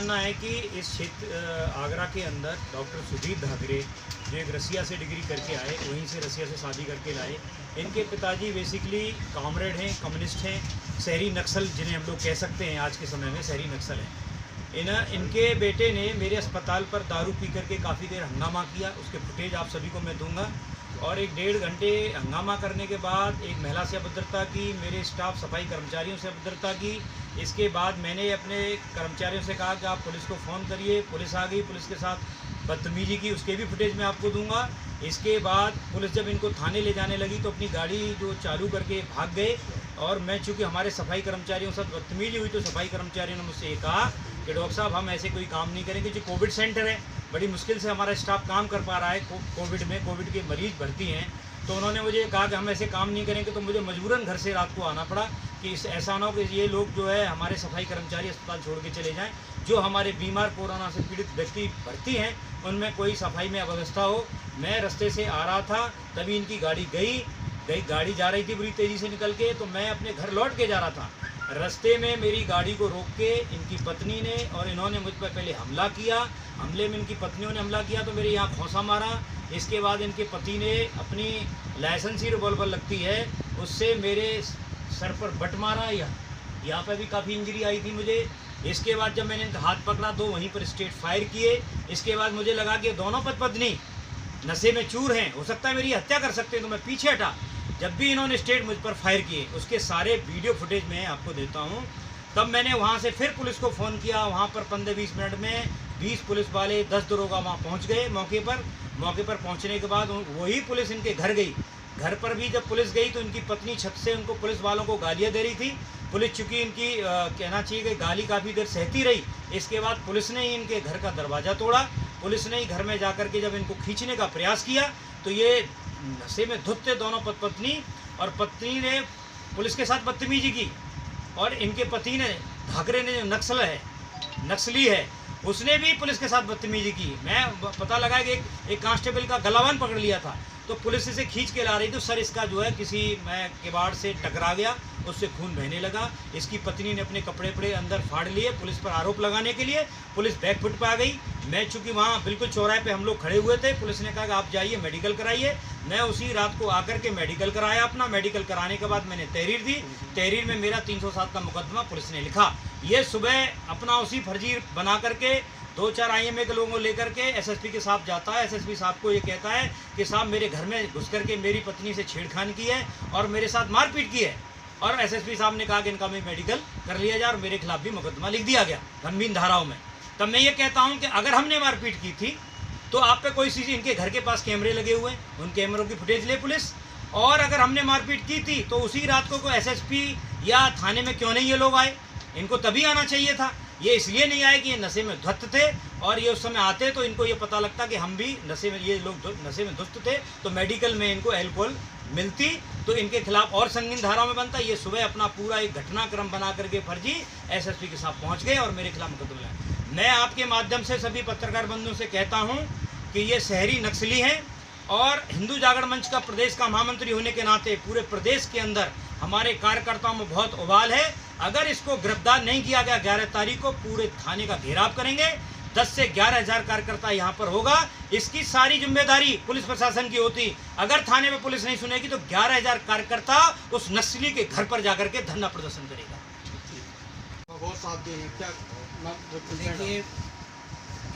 मानना है कि इस क्षेत्र आगरा के अंदर डॉक्टर सुदीप धागरे जो एक रसिया से डिग्री करके आए, वहीं से रसिया से शादी करके लाए। इनके पिताजी बेसिकली कॉमरेड हैं, कम्युनिस्ट हैं, शहरी नक्सल जिन्हें हम लोग कह सकते हैं आज के समय में शहरी नक्सल हैं। इनके बेटे ने मेरे अस्पताल पर दारू पी करके काफ़ी देर हंगामा किया, उसके फुटेज आप सभी को मैं दूंगा। और 1-1.5 घंटे हंगामा करने के बाद एक महिला से अभद्रता की, मेरे स्टाफ सफाई कर्मचारियों से अभद्रता की। इसके बाद मैंने अपने कर्मचारियों से कहा कि आप पुलिस को फ़ोन करिए। पुलिस आ गई, पुलिस के साथ बदतमीजी की, उसके भी फुटेज मैं आपको दूंगा। इसके बाद पुलिस जब इनको थाने ले जाने लगी तो अपनी गाड़ी जो चालू करके भाग गए। और मैं चूँकि हमारे सफाई कर्मचारियों के साथ बदतमीजी हुई तो सफाई कर्मचारियों ने मुझसे ये कहा कि डॉक्टर साहब हम ऐसे कोई काम नहीं करेंगे, जो कोविड सेंटर है, बड़ी मुश्किल से हमारा स्टाफ काम कर पा रहा है। कोविड के मरीज़ भर्ती हैं, तो उन्होंने मुझे कहा कि हम ऐसे काम नहीं करेंगे। तो मुझे मजबूरन घर से रात को आना पड़ा कि ऐसा ना हो कि ये लोग जो है हमारे सफाई कर्मचारी अस्पताल छोड़ के चले जाएं। जो हमारे बीमार कोरोना से पीड़ित व्यक्ति भर्ती हैं उनमें कोई सफाई में अव्यवस्था हो। मैं रास्ते से आ रहा था, तभी इनकी गाड़ी गई गाड़ी जा रही थी बुरी तेज़ी से निकल के, तो मैं अपने घर लौट के जा रहा था। रास्ते में मेरी गाड़ी को रोक के इनकी पत्नी ने और इन्होंने मुझ पर पहले हमला किया। हमले में इनकी पत्नियों ने हमला किया तो मेरे यहाँ खोसा मारा। इसके बाद इनके पति ने अपनी लाइसेंसी रिवॉल्वर लगती है उससे मेरे सर पर बट मारा। यहाँ पर भी काफ़ी इंजरी आई थी मुझे। इसके बाद जब मैंने इनका हाथ पकड़ा तो वहीं पर स्ट्रेट फायर किए। इसके बाद मुझे लगा कि दोनों पत्नी नशे में चूर हैं, हो सकता है मेरी हत्या कर सकते हैं, तो मैं पीछे हटा। जब भी इन्होंने स्ट्रेट मुझ पर फायर किए उसके सारे वीडियो फुटेज मैं आपको देता हूँ। तब मैंने वहाँ से फिर पुलिस को फ़ोन किया। वहाँ पर 15-20 मिनट में 20 पुलिस वाले 10 दरोगा वहाँ पहुँच गए मौके पर। मौके पर पहुँचने के बाद वही पुलिस इनके घर गई। घर पर भी जब पुलिस गई तो इनकी पत्नी छत से उनको पुलिस वालों को गालियाँ दे रही थी। पुलिस चूँकि इनकी कहना चाहिए कि गाली काफ़ी देर सहती रही। इसके बाद पुलिस ने ही इनके घर का दरवाज़ा तोड़ा। पुलिस ने ही घर में जा कर के जब इनको खींचने का प्रयास किया तो ये नशे में धुत थे दोनों पत्नी, और पत्नी ने पुलिस के साथ बदतमीजी की। और इनके पति ने, धागरे ने, जो नक्सली है, उसने भी पुलिस के साथ बदतमीजी की। मैं पता लगा कि एक कांस्टेबल का गलावन पकड़ लिया था, तो पुलिस इसे खींच के ला रही थी। सर इसका जो है किसी मैं किवाड़ से टकरा गया, उससे खून बहने लगा। इसकी पत्नी ने अपने कपड़े अंदर फाड़ लिए पुलिस पर आरोप लगाने के लिए। पुलिस बैकफुट पर आ गई। मैं चूँकि वहाँ बिल्कुल चौराहे पे हम लोग खड़े हुए थे, पुलिस ने कहा कि आप जाइए मेडिकल कराइए। मैं उसी रात को आकर के मेडिकल कराया अपना। मेडिकल कराने के बाद मैंने तहरीर दी। तहरीर में मेरा 307 का मुकदमा पुलिस ने लिखा। ये सुबह अपना उसी फर्जी बना करके 2-4 IMA के लोगों को लेकर के SSP के साथ जाता है। SSP साहब को ये कहता है कि साहब मेरे घर में घुस करके मेरी पत्नी से छेड़खानी की है और मेरे साथ मारपीट की है। और SSP साहब ने कहा कि इनका मैं मेडिकल कर लिया जाए और मेरे खिलाफ भी मुकदमा लिख दिया गया गंभीर धाराओं में। तब मैं ये कहता हूँ कि अगर हमने मारपीट की थी तो आप पे कोई चीज़, इनके घर के पास कैमरे लगे हुए हैं, उन कैमरों की फुटेज ले पुलिस। और अगर हमने मारपीट की थी तो उसी रात को कोई SSP या थाने में क्यों नहीं ये लोग आए? इनको तभी आना चाहिए था। ये इसलिए नहीं आए कि ये नशे में धुत थे, और ये उस समय आते तो इनको ये पता लगता कि हम भी नशे में, ये लोग नशे में धुत थे, तो मेडिकल में इनको एल्कोहल मिलती तो इनके खिलाफ और संगीन धाराओं में बनता। ये सुबह अपना पूरा एक घटनाक्रम बना करके फर्जी SSP के साथ पहुंच गए और मेरे खिलाफ मुकदमा लगाया। मैं आपके माध्यम से सभी पत्रकार बंधुओं से कहता हूं कि ये शहरी नक्सली हैं, और हिंदू जागरण मंच का प्रदेश का महामंत्री होने के नाते पूरे प्रदेश के अंदर हमारे कार्यकर्ताओं में बहुत उबाल है। अगर इसको गिरफ्तार नहीं किया गया 11 तारीख को पूरे थाने का घेराव करेंगे। 10 से 11 हज़ार कार्यकर्ता यहाँ पर होगा। इसकी सारी जिम्मेदारी पुलिस प्रशासन की होती। अगर थाने में पुलिस नहीं सुनेगी तो 11 हज़ार कार्यकर्ता उस नक्सली के घर पर जाकर के धरना प्रदर्शन करेगा। देखिए,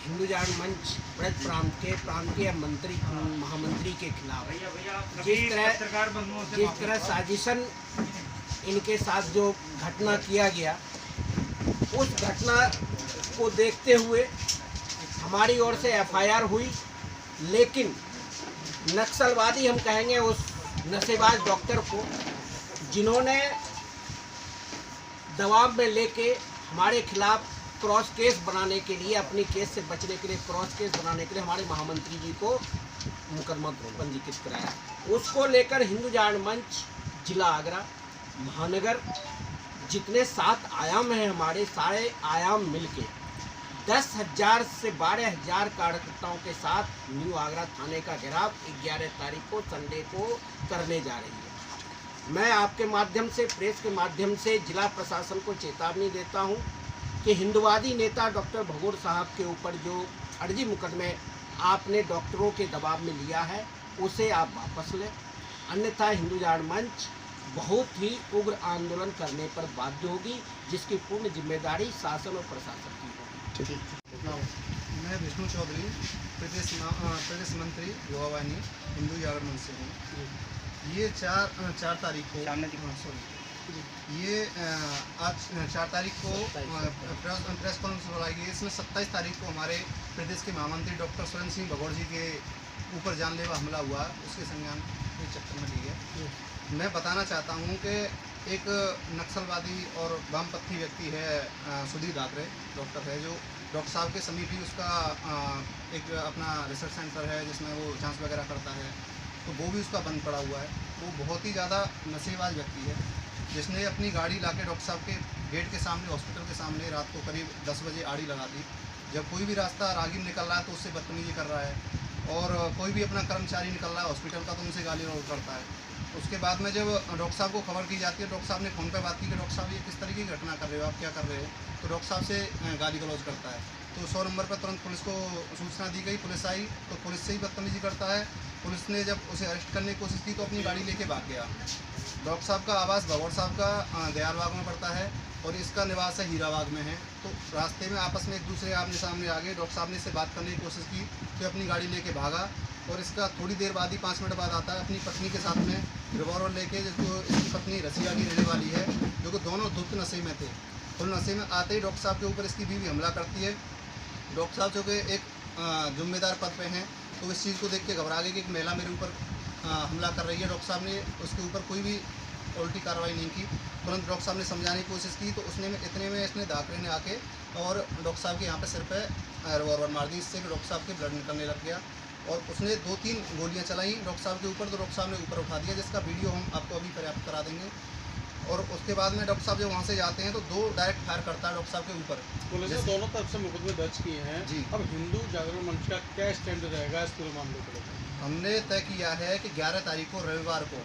हिंदू जागरण मंच ब्रज प्रांत के प्रांतीय मंत्री महामंत्री के खिलाफ जिस तरह साजिशन इनके साथ जो घटना किया गया, उस घटना को देखते हुए हमारी ओर से FIR हुई। लेकिन नक्सलवादी हम कहेंगे उस नशेबाज डॉक्टर को, जिन्होंने दबाव में लेके हमारे खिलाफ क्रॉस केस बनाने के लिए, अपनी केस से बचने के लिए क्रॉस केस बनाने के लिए हमारे महामंत्री जी को मुकदमा पंजीकृत कराया। उसको लेकर हिंदू जागरण मंच जिला आगरा, महानगर, जितने 7 आयाम हैं हमारे, सारे आयाम मिलके 10,000 से 12,000 कार्यकर्ताओं के साथ न्यू आगरा थाने का घेराव 11 तारीख को संडे को करने जा रही है। मैं आपके माध्यम से, प्रेस के माध्यम से जिला प्रशासन को चेतावनी देता हूं कि हिंदुवादी नेता डॉक्टर भगोड़ साहब के ऊपर जो फर्जी मुकदमे आपने डॉक्टरों के दबाव में लिया है उसे आप वापस लें, अन्यथा हिंदू जागरण मंच बहुत ही उग्र आंदोलन करने पर बाध्य होगी, जिसकी पूर्ण जिम्मेदारी शासन और प्रशासन की होगी। मैं विष्णु चौधरी, प्रदेश मंत्री युवा वाहिनी हिंदू जागरण मंच से हूँ। ये 4 तारीख को ये आज 4 तारीख को प्रेस कॉन्फ्रेंस बुलाई गई। इसमें 27 तारीख को हमारे प्रदेश के महामंत्री डॉक्टर सुरेंद्र सिंह भगोड़ जी के ऊपर जानलेवा हमला हुआ, उसके संज्ञान के चक्कर में ली है। मैं बताना चाहता हूँ कि एक नक्सलवादी और वामपंथी व्यक्ति है सुधीर धाकरे डॉक्टर है, जो डॉक्टर साहब के समीप ही उसका एक अपना रिसर्च सेंटर है जिसमें वो जांच वगैरह करता है, तो वो भी उसका बंद पड़ा हुआ है। वो बहुत ही ज़्यादा नशेबाज व्यक्ति है, जिसने अपनी गाड़ी लाके डॉक्टर साहब के गेट के सामने, हॉस्पिटल के सामने रात को करीब 10 बजे आड़ी लगा दी। जब कोई भी रास्ता राहगीर निकल रहा है तो उससे बदतमीजी कर रहा है, और कोई भी अपना कर्मचारी निकल रहा है हॉस्पिटल का तो उनसे गाली गलौज करता है। उसके बाद में जब डॉक्टर साहब को खबर की जाती है, डॉक्टर साहब ने फ़ोन पे बात की कि डॉक्टर साहब ये किस तरीके की घटना कर रहे हो, आप क्या कर रहे हो, तो डॉक्टर साहब से गाली गलौज करता है। तो 100 नंबर पर तुरंत पुलिस को सूचना दी गई, पुलिस आई तो पुलिस से ही बदतमीजी करता है। पुलिस ने जब उसे अरेस्ट करने की कोशिश की तो अपनी गाड़ी लेके भाग गया। डॉक्टर साहब का आवास भगोड़ साहब का दयालबाग में पड़ता है और इसका निवास है हीराबाग में है। तो रास्ते में आपस में एक दूसरे आमने सामने आ गए। डॉक्टर साहब ने इससे बात करने की कोशिश की तो अपनी गाड़ी लेके भागा, और इसका थोड़ी देर बाद ही 5 मिनट बाद आता है अपनी पत्नी के साथ में रिवॉल्वर लेके, जिसको इसकी पत्नी रसिया की रहने वाली है, जो कि दोनों धुत नशे में थे। फुल नशे में आते ही डॉक्टर साहब के ऊपर इसकी बीवी हमला करती है। डॉक्टर साहब जो कि एक जिम्मेदार पद पे हैं, तो इस चीज़ को देख के घबरा गए कि एक महिला मेरे ऊपर हमला कर रही है। डॉक्टर साहब ने उसके ऊपर कोई भी उल्टी कार्रवाई नहीं की। तुरंत डॉक्टर साहब ने समझाने की कोशिश की तो इतने में इसने धाकरे ने आके और डॉक्टर साहब के यहाँ पे सिर पे रिवॉल्वर मार दी, इससे डॉक्टर साहब के ब्लड निकलने लग गया, और उसने 2-3 गोलियां चलाई डॉक्टर साहब के ऊपर, तो डॉक्टर साहब ने ऊपर उठा दिया, जिसका वीडियो हम आपको अभी पर्याप्त करा देंगे। और उसके बाद में डॉक्टर साहब जब वहाँ से जाते हैं तो 2 डायरेक्ट फायर करता है डॉक्टर साहब के ऊपर। पुलिस ने दोनों तरफ से मुकदमे दर्ज किए हैं जी। अब हिंदू जागरण मंच का क्या स्टैंड रहेगा इस पूरे मामले को लेकर? हमने तय किया है कि 11 तारीख को रविवार को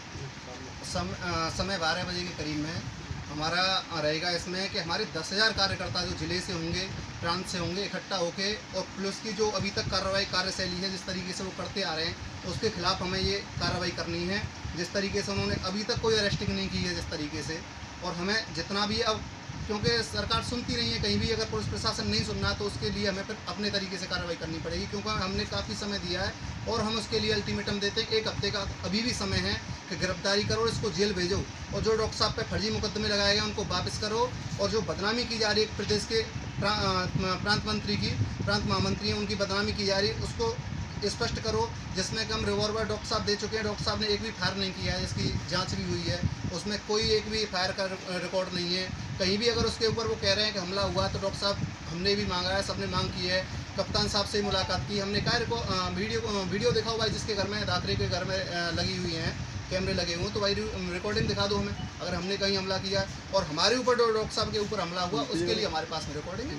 समय 12 बजे के करीब में हमारा रहेगा इसमें कि हमारे 10,000 कार्यकर्ता जो ज़िले से होंगे, प्रांत से होंगे, इकट्ठा होके, और पुलिस की जो अभी तक कार्रवाई कार्यशैली है जिस तरीके से वो करते आ रहे हैं, उसके खिलाफ हमें ये कार्रवाई करनी है। जिस तरीके से उन्होंने अभी तक कोई अरेस्टिंग नहीं की है जिस तरीके से, और हमें जितना भी अब, क्योंकि सरकार सुनती नहीं है, कहीं भी अगर पुलिस प्रशासन नहीं सुनना तो उसके लिए हमें फिर अपने तरीके से कार्रवाई करनी पड़ेगी, क्योंकि हमने काफ़ी समय दिया है और हम उसके लिए अल्टीमेटम देते हैं। 1 हफ्ते का अभी भी समय है कि गिरफ्तारी करो, इसको जेल भेजो, और जो डॉक्टर साहब पे फर्जी मुकदमे लगाए गए उनको वापस करो, और जो बदनामी की जा रही है प्रदेश के प्रांत महामंत्री हैं, उनकी बदनामी की जा रही है, उसको स्पष्ट करो, जिसमें कि हम रिवॉल्वर डॉक्टर साहब दे चुके हैं, डॉक्टर साहब ने एक भी फायर नहीं किया है, इसकी जांच भी हुई है, उसमें कोई एक भी फायर का रिकॉर्ड नहीं है कहीं भी। अगर उसके ऊपर वो कह रहे हैं कि हमला हुआ तो डॉक्टर साहब हमने भी मांगा है, सबने मांग की है, कप्तान साहब से मुलाकात की, हमने कहा वीडियो दिखाओ भाई, जिसके घर में धाकरे के घर में लगी हुई हैं कैमरे लगे हुए हैं, तो भाई रिकॉर्डिंग दिखा दो हमें अगर हमने कहीं हमला किया, और हमारे ऊपर डॉक्टर साहब के ऊपर हमला हुआ उसके लिए हमारे पास में रिकॉर्डिंग है।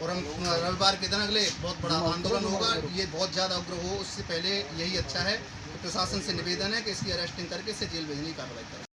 और हम रविवार के दिन अगले बहुत बड़ा आंदोलन होगा, ये बहुत ज़्यादा उग्र हो, उससे पहले यही अच्छा है। तो प्रशासन से निवेदन है कि इसकी अरेस्टिंग करके इसे जेल भेजने की कार्रवाई करें।